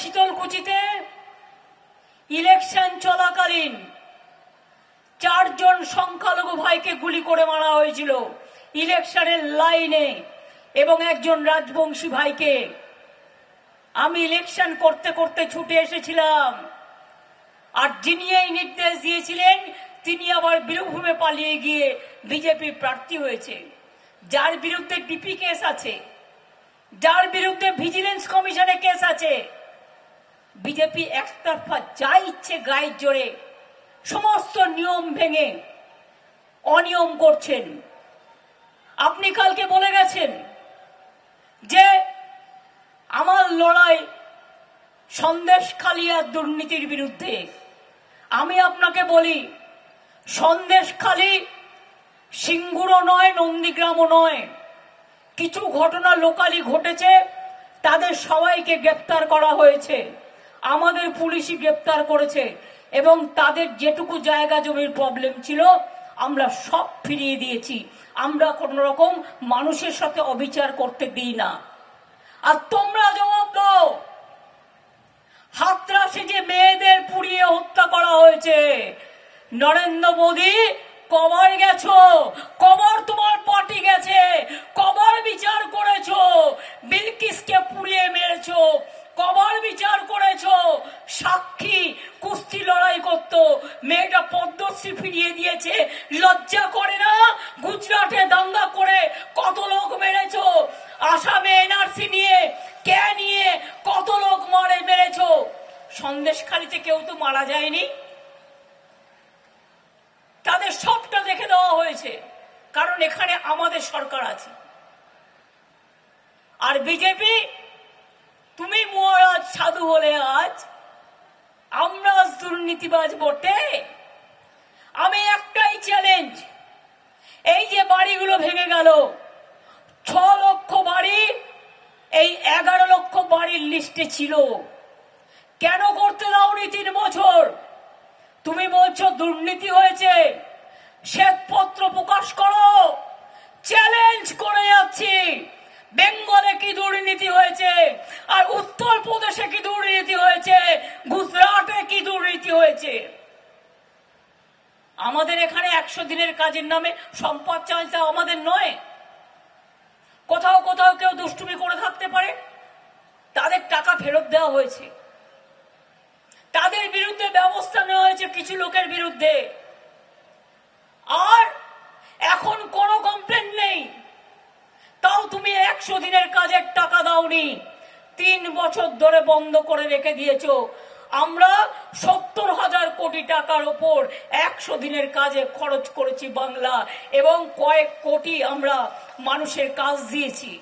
শীতলকুচিতে election চলাকালীন 4 জন সংখ্যালঘু ভাইকে গুলি করে মারা হয়েছিল ইলেকশনের লাইনে, এবং একজন রাজবংশী ভাইকে। আমি ইলেকশন করতে করতে ছুটে এসেছিলাম, আর যিনি এই নির্দেশ দিয়েছিলেন তিনি আবার বীরভূমে পালিয়ে গিয়ে বিজেপি প্রার্থী হয়েছে, যার বিরুদ্ধে ডিপি কেস আছে, যার বিরুদ্ধে ভিজিলেন্স কমিশনে কেস আছে। বিজেপি একতরফা যা ইচ্ছে গায়ের জোরে সমস্ত নিয়ম ভেঙে অনিয়ম করছেন। আপনি কালকে বলে গেছেন যে আমার লড়াই সন্দেশখালী আর দুর্নীতির বিরুদ্ধে। আমি আপনাকে বলি, সন্দেশখালী সিঙ্গুরও নয়, নন্দীগ্রামও নয়। কিছু ঘটনা লোকালি ঘটেছে, তাদের সবাইকে গ্রেপ্তার করা হয়েছে, আমাদের পুলিশই গ্রেপ্তার করেছে, এবং তাদের যেটুকু জায়গা জমির প্রবলেম ছিল আমরা সব ফিরিয়ে দিয়েছি। আমরা কোন রকম মানুষের সাথে অবিচার করতে দিই না। আর তোমরা জবাব দাও, হাতরাসে যে মেয়েদের পুড়িয়ে হত্যা করা হয়েছে, নরেন্দ্র মোদী কবার গেছো? কবার তোমার পার্টি গেছে? কবার বিচার করেছো? বিলকিসকে পুড়িয়ে মেরেছো, কবার বিচার করেছো? সাক্ষী কুস্তি লড়াই করত, মেয়েটা পদ্মশ্রী ফিরিয়ে দিয়েছে, লজ্জা করে না? গুজরাটে দাঙ্গা করে কত লোক মেরেছো, আসামে এনআরসি নিয়ে কে নিয়ে কত লোক মেরেছো। সন্দেশখালীতে কেউ তো মারা যায়নি, তাদের সবটা দেখে দেওয়া হয়েছে, কারণ এখানে আমাদের সরকার আছে। আর বিজেপি, তুমি মহারাজ সাধু হলে আজ আমরা দুর্নীতিবাজ বটে। আমি একটাই চ্যালেঞ্জ, এই যে বাড়িগুলো ভেঙে গেল, 6 লক্ষ বাড়ি এই 11 লক্ষ বাড়ির লিস্টে ছিল, কেন করতে দাওনি 3 বছর? তুমি বলছো দুর্নীতি হয়েছে, শ্বেতপত্র প্রকাশ করো। চ্যালেঞ্জ করে যাচ্ছি, বেঙ্গলে কি দুর্নীতি হয়েছে, আর উত্তরপ্রদেশে কি দুর্নীতি হয়েছে, গুজরাটে কি দুর্নীতি হয়েছে। আমাদের এখানে 100 দিনের কাজের নামে সম্পদ চাইতে আমাদের নয়। কোথাও কোথাও কেউ দুষ্টুমি করে থাকতে পারে, তাদের টাকা ফেরত দেওয়া হয়েছে, তাদের বিরুদ্ধে ব্যবস্থা নেওয়া হয়েছে কিছু লোকের বিরুদ্ধে, আর এখন কোনো কমপ্লেন নেই। তাও তুমি 100 দিনের কাজের টাকা দাওনি, 3 বছর ধরে বন্ধ করে রেখে দিয়েছো। আমরা 70,000 কোটি টাকার উপর 100 দিনের কাজে খরচ করেছি বাংলা, এবং কয়েক কোটি আমরা মানুষের কাজ দিয়েছি।